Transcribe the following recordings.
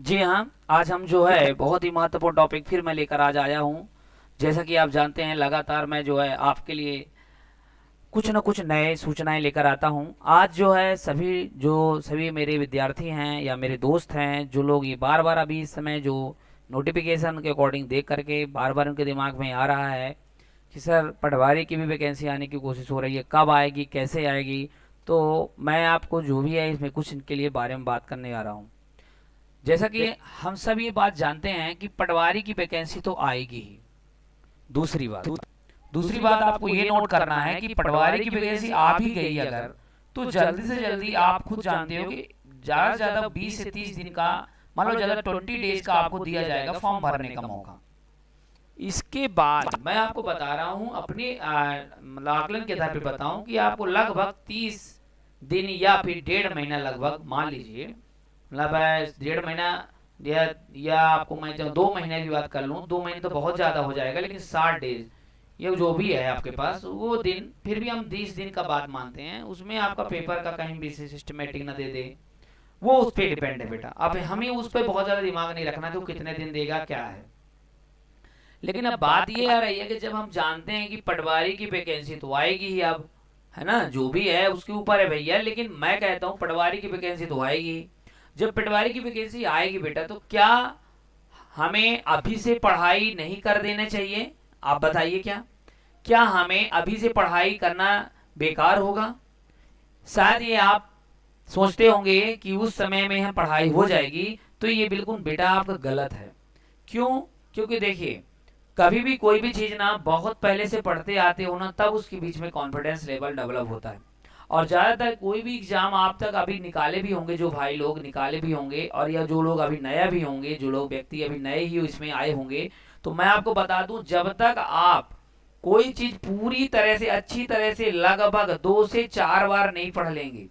जी हाँ, आज हम जो है बहुत ही महत्वपूर्ण टॉपिक फिर मैं लेकर आज आया हूँ। जैसा कि आप जानते हैं लगातार मैं जो है आपके लिए कुछ न कुछ नए सूचनाएं लेकर आता हूँ। आज जो है सभी मेरे विद्यार्थी हैं या मेरे दोस्त हैं जो लोग ये बार बार अभी इस समय जो नोटिफिकेशन के अकॉर्डिंग देख करके बार बार उनके दिमाग में आ रहा है कि सर पटवारी की भी वैकेंसी आने की कोशिश हो रही है, कब आएगी, कैसे आएगी। तो मैं आपको जो भी है इसमें कुछ इनके लिए बारे में बात करने आ रहा हूँ। जैसा कि हम सब ये बात जानते हैं कि पटवारी की वैकेंसी तो आएगी ही। दूसरी बात दूसरी बात आपको ये नोट करना है कि पटवारी की वैकेंसी आ भी गई अगर, तो जल्दी से जल्दी आप खुद जानते हो कि ज़्यादा से ज़्यादा 20 से 30 दिन का, मान लो ज़्यादा 20 डेज का आपको दिया जाएगा फॉर्म भरने का मौका। इसके बाद मैं आपको बता रहा हूँ अपने मतलब आकलन के आधार पर बताऊँ कि आपको लगभग 30 दिन या फिर 1.5 महीना, लगभग मान लीजिए मतलब 1.5 महीना या आपको मैं 2 महीने की बात कर लूँ, 2 महीने तो बहुत ज़्यादा हो जाएगा, लेकिन 60 डेज ये जो भी है आपके पास वो दिन, फिर भी हम 20 दिन का बात मानते हैं। उसमें आपका पेपर का कहीं भी सिस्टमेटिक ना दे दे, वो उस पर डिपेंड है बेटा। अब हमें उस पर बहुत ज़्यादा दिमाग नहीं रखना कि वो कितने दिन देगा क्या है। लेकिन अब बात ये आ रही है कि जब हम जानते हैं कि पटवारी की वैकेंसी तो आएगी ही अब, है ना, जो भी है उसके ऊपर है भैया, लेकिन मैं कहता हूँ पटवारी की वैकेंसी तो आएगी ही। जब पटवारी की वैकेंसी आएगी बेटा, तो क्या हमें अभी से पढ़ाई नहीं कर देना चाहिए? आप बताइए, क्या क्या हमें अभी से पढ़ाई करना बेकार होगा? शायद ये आप सोचते होंगे कि उस समय में हम पढ़ाई हो जाएगी, तो ये बिल्कुल बेटा आपका गलत है। क्यों? क्योंकि देखिए, कभी भी कोई भी चीज ना बहुत पहले से पढ़ते आते हो ना, तब उसके बीच में कॉन्फिडेंस लेवल डेवलप होता है। और ज्यादातर कोई भी एग्जाम आप तक अभी निकाले भी होंगे, जो भाई लोग निकाले भी होंगे, और या जो लोग अभी नया भी होंगे, जो लोग व्यक्ति अभी नए ही इसमें आए होंगे, तो मैं आपको बता दूं, जब तक आप कोई चीज पूरी तरह से अच्छी तरह से लगभग 2 से 4 बार नहीं पढ़ लेंगे,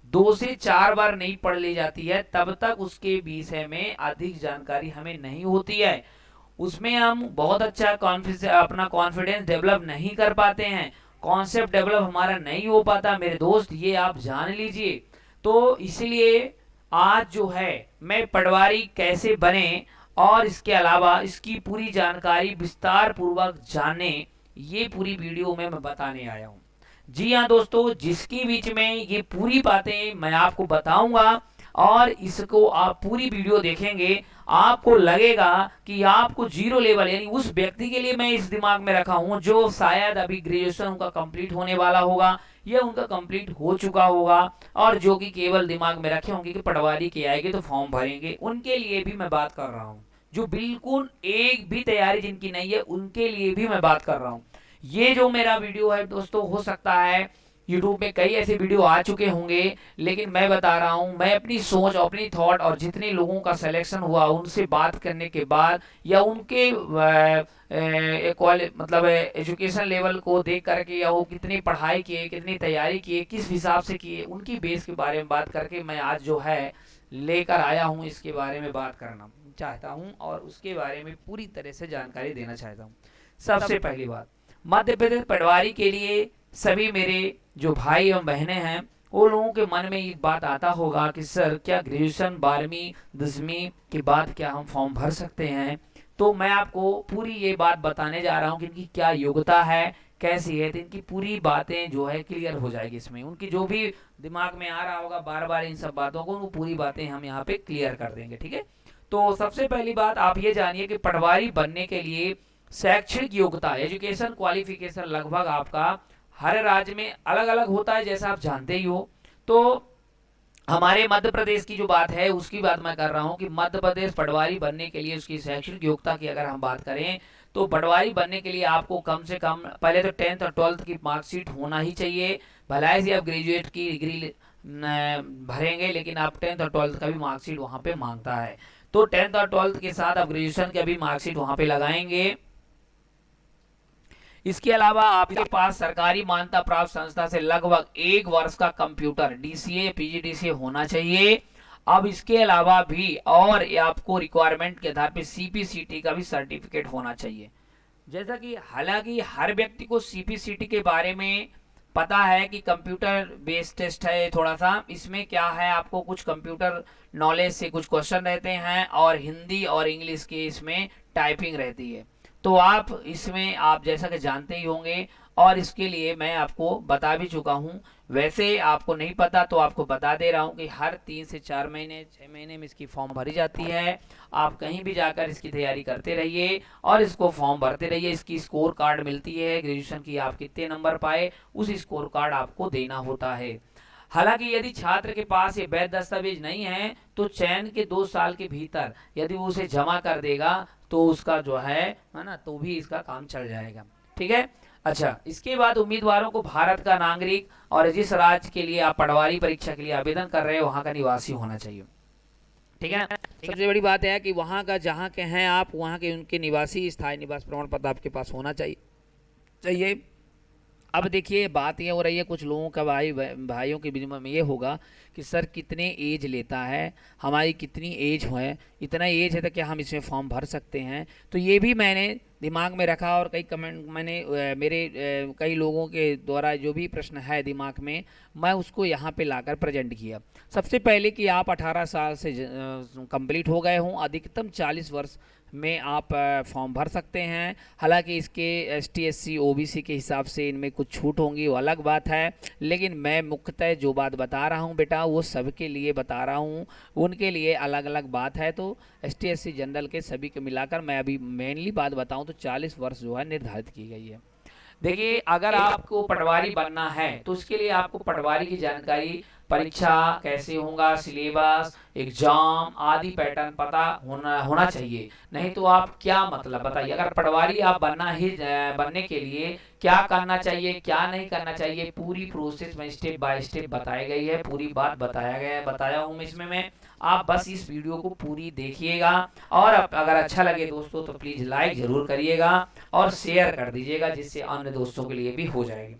2 से 4 बार नहीं पढ़ ली जाती है, तब तक उसके विषय में अधिक जानकारी हमें नहीं होती है। उसमें हम बहुत अच्छा अपना कॉन्फिडेंस डेवलप नहीं कर पाते हैं, कॉन्सेप्ट डेवलप हमारा नहीं हो पाता मेरे दोस्त, ये आप जान लीजिए। तो इसलिए आज जो है मैं पटवारी कैसे बने और इसके अलावा इसकी पूरी जानकारी विस्तार पूर्वक जाने, ये पूरी वीडियो में मैं बताने आया हूँ। जी हाँ दोस्तों, जिसकी बीच में ये पूरी बातें मैं आपको बताऊंगा, और इसको आप पूरी वीडियो देखेंगे, आपको लगेगा कि आपको जीरो लेवल, यानी उस व्यक्ति के लिए मैं इस दिमाग में रखा हूं जो शायद अभी ग्रेजुएशन उनका कंप्लीट होने वाला होगा या उनका कंप्लीट हो चुका होगा, और जो कि केवल दिमाग में रखे होंगे कि पटवारी के आएंगे तो फॉर्म भरेंगे, उनके लिए भी मैं बात कर रहा हूं। जो बिल्कुल एक भी तैयारी जिनकी नहीं है, उनके लिए भी मैं बात कर रहा हूं। ये जो मेरा वीडियो है दोस्तों, हो सकता है यूट्यूब में कई ऐसे वीडियो आ चुके होंगे, लेकिन मैं बता रहा हूं, मैं अपनी सोच, अपनी थॉट, और जितने लोगों का सिलेक्शन हुआ उनसे बात करने के बाद, या उनके मतलब एजुकेशन लेवल को देख करके, या वो कितनी पढ़ाई किए, कितनी तैयारी किए, किस हिसाब से किए, उनकी बेस के बारे में बात करके मैं आज जो है लेकर आया हूं, इसके बारे में बात करना चाहता हूं और उसके बारे में पूरी तरह से जानकारी देना चाहता हूं। सबसे पहली बात, मध्य प्रदेश पटवारी के लिए सभी मेरे जो भाई एवं बहनें हैं, वो लोगों के मन में एक बात आता होगा कि सर क्या ग्रेजुएशन 12वीं 10वीं के बाद क्या हम फॉर्म भर सकते हैं? तो मैं आपको पूरी ये बात बताने जा रहा हूँ कि इनकी क्या योग्यता है, कैसी है, तो इनकी पूरी बातें जो है क्लियर हो जाएगी इसमें। उनकी जो भी दिमाग में आ रहा होगा बार बार इन सब बातों को, वो पूरी बातें हम यहाँ पे क्लियर कर देंगे, ठीक है। तो सबसे पहली बात आप ये जानिए कि पटवारी बनने के लिए शैक्षणिक योग्यता, एजुकेशन क्वालिफिकेशन लगभग आपका हर राज्य में अलग अलग होता है, जैसा आप जानते ही हो। तो हमारे मध्य प्रदेश की जो बात है उसकी बात मैं कर रहा हूँ कि मध्य प्रदेश पटवारी बनने के लिए उसकी शैक्षणिक योग्यता की अगर हम बात करें, तो पटवारी बनने के लिए आपको कम से कम पहले तो 10th और 12th की मार्कशीट होना ही चाहिए। भलाई से आप ग्रेजुएट की डिग्री भरेंगे, लेकिन आप 10th और 12th का भी मार्कशीट वहाँ पे मांगता है। तो 10th और 12th के साथ आप ग्रेजुएशन का भी मार्कशीट वहाँ पे लगाएंगे। इसके अलावा आपके पास सरकारी मान्यता प्राप्त संस्था से लगभग 1 वर्ष का कंप्यूटर डीसीए पीजीडीसीए होना चाहिए। अब इसके अलावा भी और आपको रिक्वायरमेंट के आधार पर सीपीसीटी का भी सर्टिफिकेट होना चाहिए। जैसा कि हालांकि हर व्यक्ति को सीपीसीटी के बारे में पता है कि कंप्यूटर बेस्ड टेस्ट है थोड़ा सा। इसमें क्या है, आपको कुछ कंप्यूटर नॉलेज से कुछ क्वेश्चन रहते हैं और हिंदी और इंग्लिश की इसमें टाइपिंग रहती है। तो आप इसमें आप जैसा कि जानते ही होंगे, और इसके लिए मैं आपको बता भी चुका हूँ। वैसे आपको नहीं पता तो आपको बता दे रहा हूँ कि हर 3 से 4 महीने 6 महीने में इसकी फॉर्म भरी जाती है। आप कहीं भी जाकर इसकी तैयारी करते रहिए और इसको फॉर्म भरते रहिए। इसकी स्कोर कार्ड मिलती है, ग्रेजुएशन की आप कितने नंबर पाए उस स्कोर कार्ड आपको देना होता है। हालांकि यदि छात्र के पास ये वैध दस्तावेज नहीं है तो चयन के 2 साल के भीतर यदि वो उसे जमा कर देगा तो उसका जो है ना, तो भी इसका काम चल जाएगा। ठीक है। अच्छा, इसके बाद उम्मीदवारों को भारत का नागरिक और जिस राज्य के लिए आप पटवारी परीक्षा के लिए आवेदन कर रहे हो वहां का निवासी होना चाहिए। ठीक है। सबसे बड़ी बात है कि वहां का जहां के हैं आप, वहां के उनके निवासी स्थायी निवास प्रमाण पत्र आपके पास होना चाहिए। अब देखिए, बात ये हो रही है कुछ लोगों का भाइयों के बीच में ये होगा कि सर कितने एज लेता है, हमारी कितनी एज है, इतना एज है तो क्या हम इसमें फॉर्म भर सकते हैं। तो ये भी मैंने दिमाग में रखा और कई कमेंट मैंने मेरे कई लोगों के द्वारा जो भी प्रश्न है दिमाग में, मैं उसको यहाँ पे लाकर प्रेजेंट किया। सबसे पहले कि आप 18 साल से कंप्लीट हो गए हों, अधिकतम 40 वर्ष में आप फॉर्म भर सकते हैं। हालांकि इसके ST SC OBC के हिसाब से इनमें कुछ छूट होंगी, वो अलग बात है, लेकिन मैं मुख्यतः जो बात बता रहा हूं बेटा वो सबके लिए बता रहा हूं, उनके लिए अलग अलग बात है। तो ST SC जनरल के सभी को मिलाकर मैं अभी मेनली बात बताऊं तो 40 वर्ष जो है निर्धारित की गई है। देखिए, अगर आपको पटवारी बनना है तो उसके लिए आपको पटवारी की जानकारी, परीक्षा कैसे होगा, सिलेबस, एग्जाम आदि पैटर्न पता होना चाहिए। नहीं तो आप क्या मतलब बताइए, अगर पटवारी आप बनने के लिए क्या करना चाहिए क्या नहीं करना चाहिए, पूरी प्रोसेस में स्टेप बाय स्टेप बताई गई है, पूरी बात बताया हूँ इसमें मैं। आप बस इस वीडियो को पूरी देखिएगा और अगर अच्छा लगे दोस्तों तो प्लीज लाइक जरूर करिएगा और शेयर कर दीजिएगा, जिससे अन्य दोस्तों के लिए भी हो जाएगी।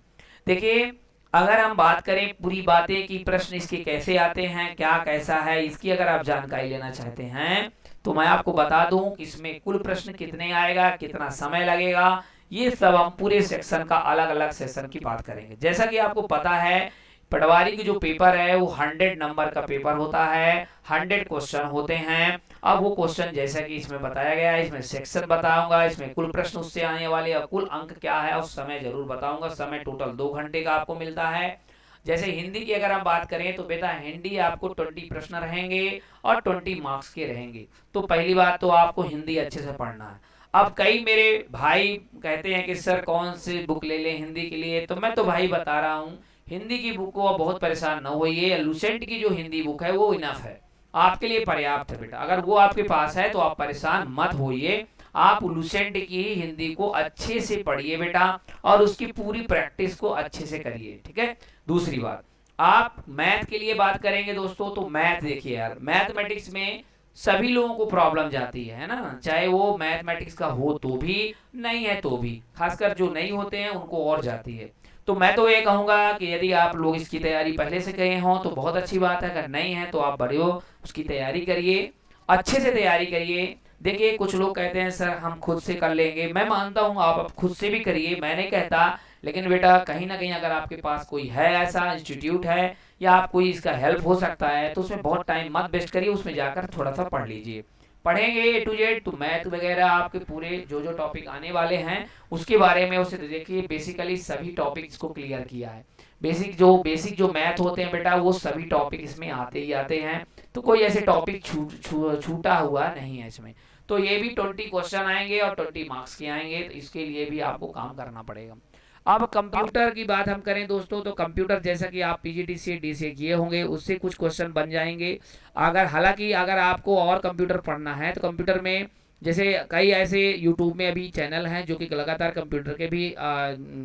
देखिए, अगर हम बात करें पूरी बातें कि प्रश्न इसके कैसे आते हैं, क्या कैसा है, इसकी अगर आप जानकारी लेना चाहते हैं तो मैं आपको बता दूं कि इसमें कुल प्रश्न कितने आएगा, कितना समय लगेगा, ये सब हम पूरे सेक्शन का अलग अलग सेक्शन की बात करेंगे। जैसा कि आपको पता है पटवारी की जो पेपर है वो 100 नंबर का पेपर होता है, 100 क्वेश्चन होते हैं। अब वो क्वेश्चन जैसा कि इसमें बताया गया है, इसमें सेक्शन बताऊंगा, इसमें कुल प्रश्न उससे आने वाले और कुल अंक क्या है और समय जरूर बताऊंगा। समय टोटल 2 घंटे का आपको मिलता है। जैसे हिंदी की अगर हम बात करें तो बेटा हिंदी आपको 20 प्रश्न रहेंगे और 20 मार्क्स के रहेंगे। तो पहली बात तो आपको हिंदी अच्छे से पढ़ना है। अब कई मेरे भाई कहते हैं कि सर कौन सी बुक ले लें हिंदी के लिए, तो मैं तो भाई बता रहा हूँ हिंदी की बुक को आप बहुत परेशान न होइए। लुसेंट की जो हिंदी बुक है वो इनफ है, आपके लिए पर्याप्त है बेटा। अगर वो आपके पास है तो आप परेशान मत होइए, आप लुसेंट की हिंदी को अच्छे से पढ़िए बेटा और उसकी पूरी प्रैक्टिस को अच्छे से करिए। ठीक है। दूसरी बात, आप मैथ के लिए बात करेंगे दोस्तों, तो मैथ देखिए यार, मैथमेटिक्स में सभी लोगों को प्रॉब्लम जाती है ना, चाहे वो मैथमेटिक्स का हो तो भी, नहीं है तो भी, खासकर जो नहीं होते हैं उनको और जाती है। तो मैं तो ये कहूंगा कि यदि आप लोग इसकी तैयारी पहले से करे हों तो बहुत अच्छी बात है, अगर नहीं है तो आप बड़े हो उसकी तैयारी करिए, अच्छे से तैयारी करिए। देखिए, कुछ लोग कहते हैं सर हम खुद से कर लेंगे, मैं मानता हूँ आप खुद से भी करिए, मैं नहीं कहता, लेकिन बेटा कहीं ना कहीं अगर आपके पास कोई है ऐसा इंस्टीट्यूट है या आप कोई इसका हेल्प हो सकता है तो उसमें बहुत टाइम मत वेस्ट करिए, उसमें जाकर थोड़ा सा पढ़ लीजिए। पढ़ेंगे A to Z तो मैथ वगैरह आपके पूरे जो जो टॉपिक आने वाले हैं उसके बारे में उसे देखिए, बेसिकली सभी टॉपिक्स को क्लियर किया है। बेसिक जो मैथ होते हैं बेटा वो सभी टॉपिक इसमें आते ही आते हैं, तो कोई ऐसे टॉपिक छूटा हुआ नहीं है इसमें। तो ये भी 20 क्वेश्चन आएंगे और 20 मार्क्स के आएंगे, तो इसके लिए भी आपको काम करना पड़ेगा। अब कंप्यूटर की बात हम करें दोस्तों, तो कंप्यूटर जैसा कि आप PGDCA DCA किए होंगे उससे कुछ क्वेश्चन बन जाएंगे। हालांकि अगर आपको और कंप्यूटर पढ़ना है तो कंप्यूटर में जैसे कई ऐसे YouTube में अभी चैनल हैं जो कि लगातार कंप्यूटर के भी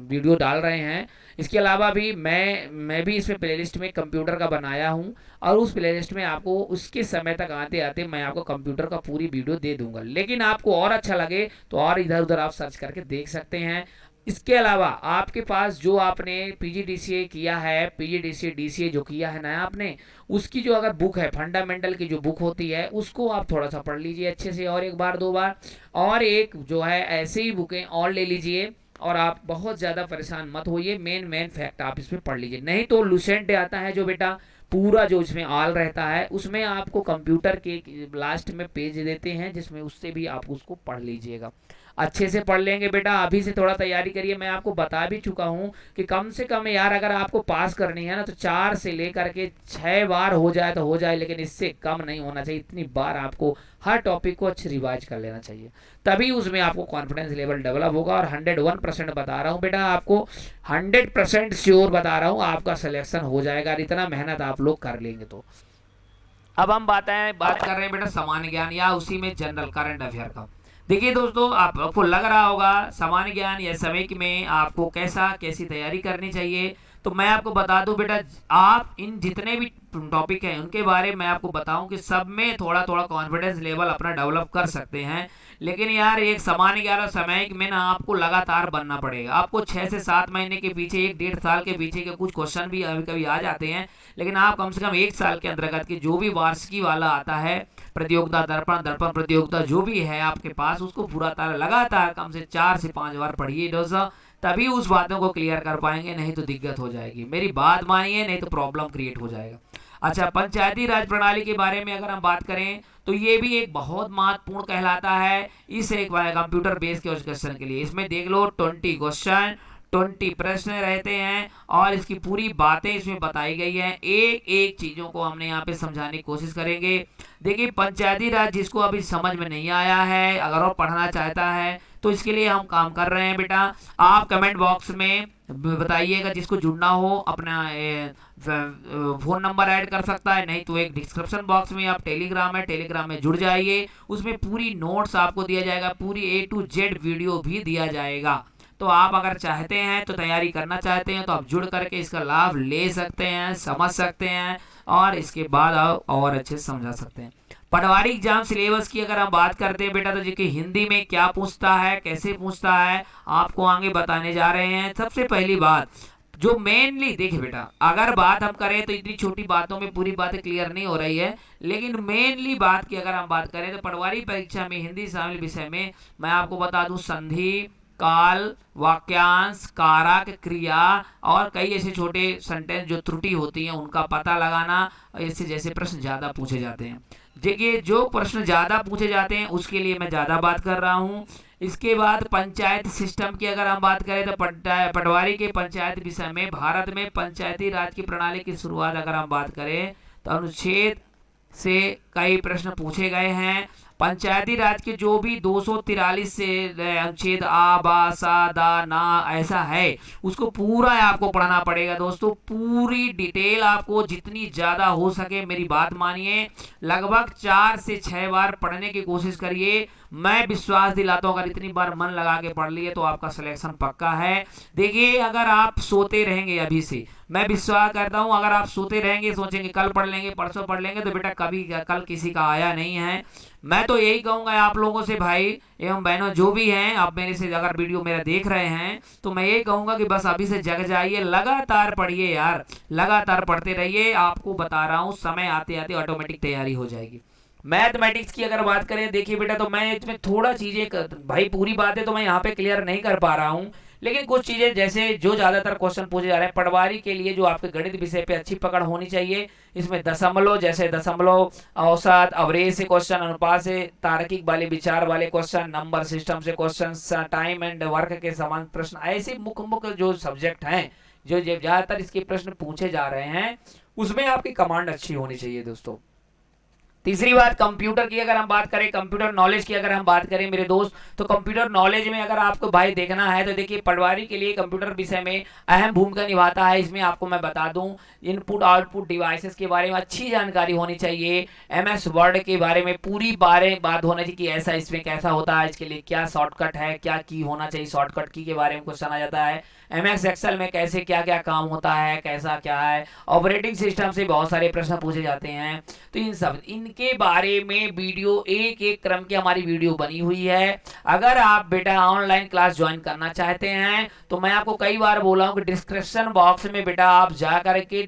वीडियो डाल रहे हैं। इसके अलावा भी मैं भी इसमें प्लेलिस्ट में कंप्यूटर का बनाया हूं और उस प्लेलिस्ट में आपको उसके समय तक आते आते मैं आपको कंप्यूटर का पूरी वीडियो दे दूंगा। लेकिन आपको और अच्छा लगे तो और इधर उधर आप सर्च करके देख सकते हैं। इसके अलावा आपके पास जो आपने PGDCA किया है, PGDCA DCA जो किया है नया आपने, उसकी जो अगर बुक है फंडामेंटल की जो बुक होती है उसको आप थोड़ा सा पढ़ लीजिए अच्छे से और एक बार 2 बार, और एक जो है ऐसे ही बुकें और ले लीजिए और आप बहुत ज़्यादा परेशान मत होइए, मेन फैक्ट आप इसमें पढ़ लीजिए। नहीं तो लुसेंट आता है जो बेटा पूरा जो इसमें ऑल रहता है, उसमें आपको कंप्यूटर के लास्ट में पेज देते हैं, जिसमें उससे भी आप उसको पढ़ लीजिएगा। अच्छे से पढ़ लेंगे बेटा, अभी से थोड़ा तैयारी करिए। मैं आपको बता भी चुका हूँ कि कम से कम यार अगर आपको पास करनी है ना तो 4 से लेकर के 6 बार हो जाए तो हो जाए, लेकिन इससे कम नहीं होना चाहिए। इतनी बार आपको हर टॉपिक को अच्छी रिवाइज कर लेना चाहिए, तभी उसमें आपको कॉन्फिडेंस लेवल डेवलप होगा। और 101% बता रहा हूँ बेटा आपको, 100% श्योर बता रहा हूँ, आपका सिलेक्शन हो जाएगा। इतना मेहनत आप लोग कर लेंगे तो। अब हम बात कर रहे हैं बेटा सामान्य ज्ञान या उसी में जनरल करंट अफेयर का। देखिए दोस्तों, आपको लग रहा होगा सामान्य ज्ञान या समय में आपको कैसी तैयारी करनी चाहिए। तो मैं आपको बता दूं बेटा, आप इन जितने भी टॉपिक हैं उनके बारे में आपको बताऊं कि सब में थोड़ा थोड़ा कॉन्फिडेंस लेवल अपना डेवलप कर सकते हैं। लेकिन यार एक सामान्य ज्ञान और सामयिक में ना आपको लगातार बनना पड़ेगा। आपको 6 से 7 महीने के पीछे, 1 डेढ़ साल के पीछे के कुछ क्वेश्चन भी कभी कभी आ जाते हैं, लेकिन आप कम से कम 1 साल के अंतर्गत के जो भी वार्षिकी वाला आता है, प्रतियोगिता दर्पण, दर्पण प्रतियोगिता जो भी है आपके पास, उसको पूरा लगातार कम से 4 से 5 बार पढ़िए दोस्तों, तभी उस बातों को क्लियर कर पाएंगे। नहीं तो दिक्कत हो जाएगी, मेरी बात मानिए, नहीं तो प्रॉब्लम क्रिएट हो जाएगा। अच्छा, पंचायती राज प्रणाली के बारे में अगर हम बात करें तो ये भी एक बहुत महत्वपूर्ण कहलाता है इस एक कंप्यूटर बेस्ड क्वेश्चन के लिए। इसमें देख लो 20 क्वेश्चन, 20 प्रश्न रहते हैं और इसकी पूरी बातें इसमें बताई गई हैं। एक एक चीजों को हमने यहाँ पे समझाने की कोशिश करेंगे। देखिए पंचायती राज जिसको अभी समझ में नहीं आया है, अगर वो पढ़ना चाहता है तो इसके लिए हम काम कर रहे हैं बेटा। आप कमेंट बॉक्स में बताइएगा, जिसको जुड़ना हो अपना फोन नंबर ऐड कर सकता है, नहीं तो एक डिस्क्रिप्शन बॉक्स में आप टेलीग्राम है, टेलीग्राम में जुड़ जाइए। उसमें पूरी नोट्स आपको दिया जाएगा, पूरी A to Z वीडियो भी दिया जाएगा। तो आप अगर चाहते हैं तो तैयारी करना चाहते हैं तो आप जुड़ करके इसका लाभ ले सकते हैं, समझ सकते हैं और इसके बाद आप और अच्छे से समझा सकते हैं। पटवारी एग्जाम सिलेबस की अगर हम बात करते हैं बेटा, तो देखिए हिंदी में क्या पूछता है, कैसे पूछता है, आपको आगे बताने जा रहे हैं। सबसे पहली बात जो मेनली देखिए बेटा, अगर बात हम करें तो इतनी छोटी बातों में पूरी बातें क्लियर नहीं हो रही है, लेकिन मेनली बात की अगर हम बात करें तो पटवारी परीक्षा में हिंदी शामिल विषय में मैं आपको बता दूं संधि, काल, वाक्यांश, कारक, क्रिया और कई ऐसे छोटे सेंटेंस जो त्रुटि होती हैं उनका पता लगाना, ऐसे जैसे प्रश्न ज्यादा पूछे जाते हैं। देखिए जो प्रश्न ज्यादा पूछे जाते हैं उसके लिए मैं ज्यादा बात कर रहा हूँ। इसके बाद पंचायत सिस्टम की अगर हम बात करें तो पटवारी के पंचायत विषय में भारत में पंचायती राज की प्रणाली की शुरुआत अगर हम बात करें तो अनुच्छेद से कई प्रश्न पूछे गए हैं। पंचायती राज के जो भी 243 से अनुच्छेद आ, बा, सा, दा, ना ऐसा है उसको पूरा आपको पढ़ना पड़ेगा दोस्तों। पूरी डिटेल आपको जितनी ज्यादा हो सके, मेरी बात मानिए, लगभग 4 से 6 बार पढ़ने की कोशिश करिए। मैं विश्वास दिलाता हूँ अगर इतनी बार मन लगा के पढ़ लिए तो आपका सिलेक्शन पक्का है। देखिए अगर आप सोते रहेंगे अभी से, मैं विश्वास करता हूं अगर आप सोते रहेंगे, सोचेंगे कल पढ़ लेंगे, परसों पढ़ लेंगे, तो बेटा कभी कल किसी का आया नहीं है। मैं तो यही कहूंगा आप लोगों से, भाई एवं बहनों जो भी हैं, आप मेरे से अगर वीडियो मेरा देख रहे हैं तो मैं यही कहूंगा कि बस अभी से जग जाइए, लगातार पढ़िए यार, लगातार पढ़ते रहिए। आपको बता रहा हूं समय आते आते ऑटोमेटिक तैयारी हो जाएगी। मैथमेटिक्स की अगर बात करें देखिए बेटा, तो मैं इसमें थोड़ा चीजें, भाई पूरी बातें तो मैं यहाँ पे क्लियर नहीं कर पा रहा हूँ, लेकिन कुछ चीजें जैसे जो ज्यादातर क्वेश्चन पूछे जा रहे हैं पटवारी के लिए, जो आपके गणित विषय पे अच्छी पकड़ होनी चाहिए। इसमें दशमलव, जैसे दशमलव, औसत, अवरेज से क्वेश्चन, अनुपात से, तार्किक वाले विचार वाले क्वेश्चन, नंबर सिस्टम से क्वेश्चन, टाइम एंड वर्क के समान प्रश्न, ऐसे मुख्य मुख्य जो सब्जेक्ट हैं जो ज्यादातर इसके प्रश्न पूछे जा रहे हैं, उसमें आपकी कमांड अच्छी होनी चाहिए दोस्तों। तीसरी बात कंप्यूटर की अगर हम बात करें, कंप्यूटर नॉलेज की अगर हम बात करें मेरे दोस्त, तो कंप्यूटर नॉलेज में अगर आपको भाई देखना है तो देखिए पटवारी के लिए कंप्यूटर विषय में अहम भूमिका निभाता है। इसमें आपको मैं बता दूं इनपुट आउटपुट डिवाइसेस के बारे में अच्छी जानकारी होनी चाहिए। MS वर्ड के बारे में पूरी बात होनी चाहिए कि ऐसा इसमें कैसा होता है, इसके लिए क्या शॉर्टकट है, क्या की होना चाहिए, शॉर्टकट की के बारे में क्वेश्चन आ जाता है। MS एक्सेल में कैसे क्या क्या काम होता है, कैसा क्या है, ऑपरेटिंग सिस्टम से बहुत सारे प्रश्न पूछे जाते हैं। तो इनके बारे में वीडियो एक एक क्रम की हमारी वीडियो बनी हुई है। अगर आप बेटा ऑनलाइन क्लास ज्वाइन करना चाहते हैं तो मैं आपको कई बार बोला हूं कि डिस्क्रिप्शन बॉक्स में बेटा आप जा करके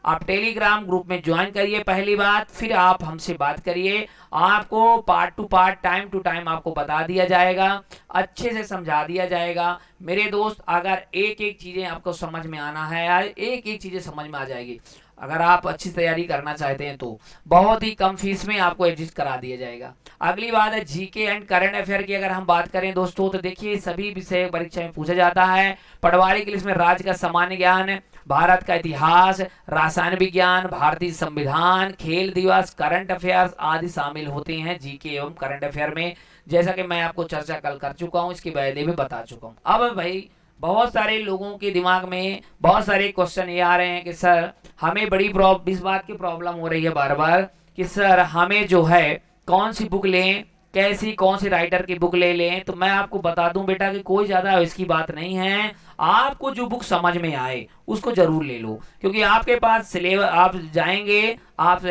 आप टेलीग्राम ग्रुप में ज्वाइन करिए पहली बात, फिर आप हमसे बात करिए। आपको part to part, time to time आपको बता दिया जाएगा, अच्छे से समझा दिया जाएगा। मेरे दोस्त, अगर एक एक चीजें आपको समझ में आना है यार, एक एक चीजें समझ में आ जाएगी। अगर आप अच्छी तैयारी करना चाहते हैं तो बहुत ही कम फीस में आपको एडजस्ट करा दिया जाएगा। अगली बात है जीके एंड करंट अफेयर की। अगर हम बात करें दोस्तों तो देखिए सभी विषय परीक्षा में पूछा जाता है। पटवारी के लिए इसमें राज्य का सामान्य ज्ञान, भारत का इतिहास, रसायन विज्ञान, भारतीय संविधान, खेल दिवस, करंट अफेयर्स आदि शामिल होते हैं जीके एवं करंट अफेयर में। जैसा कि मैं आपको चर्चा कल कर चुका हूं, इसके बारे में बता चुका हूं। अब भाई बहुत सारे लोगों के दिमाग में बहुत सारे क्वेश्चन ये आ रहे हैं कि सर हमें बड़ी इस बात की प्रॉब्लम हो रही है बार बार कि सर हमें जो है कौन सी बुक लें, कैसी कौन सी राइटर की बुक ले लें। तो मैं आपको बता दूं बेटा कि कोई ज्यादा इसकी बात नहीं है। आपको जो बुक समझ में आए उसको जरूर ले लो, क्योंकि आपके पास सिलेबस, आप जाएंगे, आप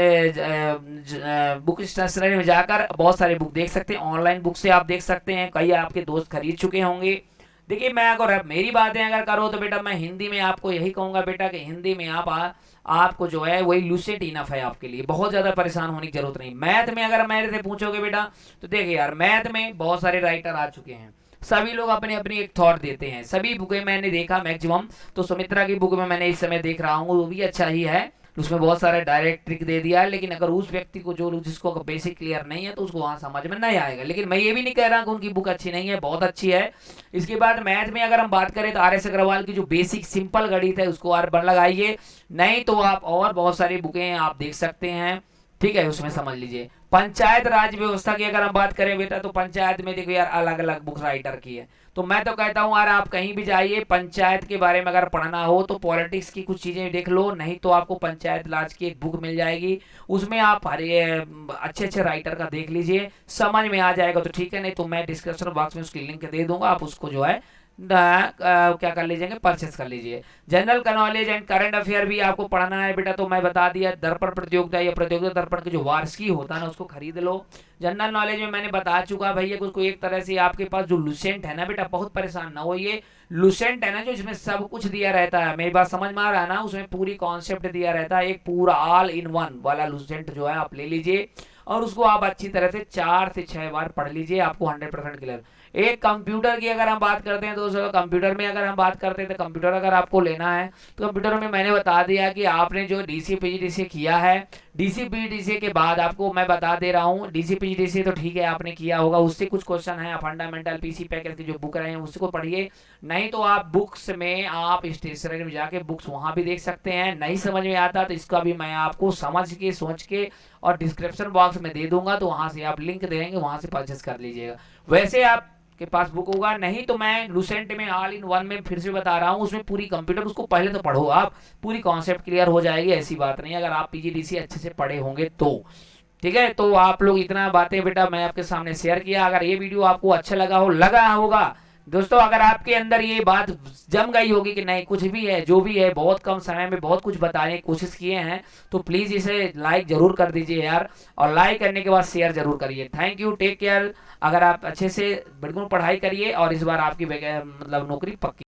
बुक स्टेशनरी में जाकर बहुत सारे बुक देख सकते हैं। ऑनलाइन बुक से आप देख सकते हैं, कई आपके दोस्त खरीद चुके होंगे। देखिए मैं अगर मेरी बातें अगर करो तो बेटा मैं हिंदी में आपको यही कहूंगा बेटा कि हिंदी में आपको जो है वही लुसेंट इनफ है आपके लिए, बहुत ज्यादा परेशान होने की जरूरत नहीं। मैथ में अगर मेरे से पूछोगे बेटा तो देखिए यार, मैथ में बहुत सारे राइटर आ चुके हैं, सभी लोग अपनी अपनी एक थॉट देते हैं। सभी बुकें मैंने देखा मैक्सिमम, तो सुमित्रा की बुक में मैंने इस समय देख रहा हूँ, वो भी अच्छा ही है, उसमें बहुत सारे डायरेक्ट ट्रिक दे दिया है। लेकिन अगर उस व्यक्ति को जो जिसको बेसिक क्लियर नहीं है तो उसको वहां समझ में नहीं आएगा। लेकिन मैं ये भी नहीं कह रहा कि उनकी बुक अच्छी नहीं है, बहुत अच्छी है। इसके बाद मैथ में अगर हम बात करें तो आर एस अग्रवाल की जो बेसिक सिंपल गणित है उसको और बन लगाइए, नहीं तो आप और बहुत सारी बुकें आप देख सकते हैं, ठीक है, उसमें समझ लीजिए। पंचायत राज व्यवस्था की अगर हम बात करें बेटा तो पंचायत में देखो यार अलग अलग बुक राइटर की है। तो मैं तो कहता हूं यार आप कहीं भी जाइए, पंचायत के बारे में अगर पढ़ना हो तो पॉलिटिक्स की कुछ चीजें देख लो, नहीं तो आपको पंचायत राज की एक बुक मिल जाएगी, उसमें आप अच्छे अच्छे राइटर का देख लीजिए, समझ में आ जाएगा तो ठीक है, नहीं तो मैं डिस्क्रिप्शन बॉक्स में उसकी लिंक दे दूंगा, आप उसको जो है क्या कर लीजिएगा, परचेस कर लीजिए। General knowledge and current affair भी आपको पढ़ना है बेटा, तो मैं बता दिया। दर्पण प्रतियोगिता या प्रतियोगिता दर्पण की जो वार्षिकी होता है ना उसको खरीद लो। जनरल नॉलेज में मैंने बता चुका भैया, उसको एक तरह से आपके पास जो लुसेंट है ना बेटा, बहुत परेशान ना हो, ये लुसेंट है ना जो इसमें सब कुछ दिया रहता है, मेरी बात समझ में आ रहा है ना, उसमें पूरी कॉन्सेप्ट दिया रहता है, एक पूरा ऑल इन वन वाला लुसेंट जो है आप ले लीजिए और उसको आप अच्छी तरह से 4 से 6 बार पढ़ लीजिए, आपको 100% क्लियर। एक कंप्यूटर की अगर हम बात करते हैं दोस्तों, कंप्यूटर में अगर हम बात करते हैं तो कंप्यूटर अगर आपको लेना है तो कंप्यूटर में मैंने बता दिया कि आपने जो डीसी पीजीडीसी किया है, डीसी पीजीडीसी के बाद आपको मैं बता दे रहा हूँ, डीसी पीजीडीसी तो ठीक है आपने किया होगा, उससे कुछ क्वेश्चन है, फंडामेंटल पीसी पैकेज की जो बुक रहे हैं उसको पढ़िए, नहीं तो आप बुक्स में आप स्टेशनरी में जाके बुक्स वहां भी देख सकते हैं। नहीं समझ में आता तो इसका भी मैं आपको समझ के सोच के और डिस्क्रिप्शन बॉक्स में दे दूंगा, तो वहां से आप लिंक देंगे, वहां से परचेस कर लीजिएगा। वैसे आप के पास बुक होगा, नहीं तो मैं लुसेंट में ऑल इन वन में फिर से बता रहा हूँ, उसमें पूरी कंप्यूटर, उसको पहले तो पढ़ो आप, पूरी कॉन्सेप्ट क्लियर हो जाएगी, ऐसी बात नहीं, अगर आप पीजीडीसी अच्छे से पढ़े होंगे तो ठीक है। तो आप लोग इतना बातें बेटा मैं आपके सामने शेयर किया, अगर ये वीडियो आपको अच्छा लगा होगा दोस्तों, अगर आपके अंदर ये बात जम गई होगी कि नहीं कुछ भी है जो भी है बहुत कम समय में बहुत कुछ बताने की कोशिश किए हैं, तो प्लीज इसे लाइक जरूर कर दीजिए यार, और लाइक करने के बाद शेयर जरूर करिए। Thank you, take care. अगर आप अच्छे से बिल्कुल पढ़ाई करिए और इस बार आपकी मतलब नौकरी पक्की।